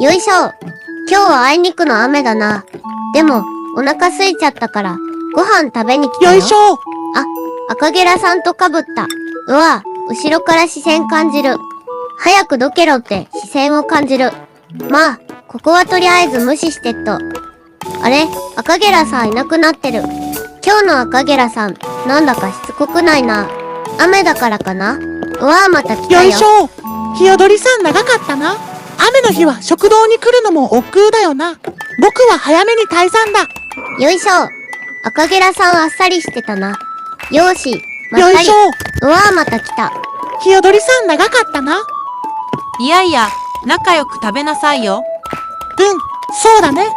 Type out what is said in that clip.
よいしょ。今日はあいにくの雨だな。でも、お腹空いちゃったから、ご飯食べに来たよ。よいしょ。あ、赤ゲラさんと被った。うわ、後ろから視線感じる。早くどけろって視線を感じる。まあ、ここはとりあえず無視してっと。あれ、赤ゲラさんいなくなってる。今日の赤ゲラさん、なんだかしつこくないな。雨だからかな。うわあ、また来たよ。よいしょ。ひよどりさん長かったな。雨の日は食堂に来るのも億劫だよな。僕は早めに退散だ。よいしょ。赤ゲラさんあっさりしてたな。よし、まったり。よいしょ。うわあ、また来た。ひよどりさん長かったな。いやいや、仲良く食べなさいよ。うん、そうだね。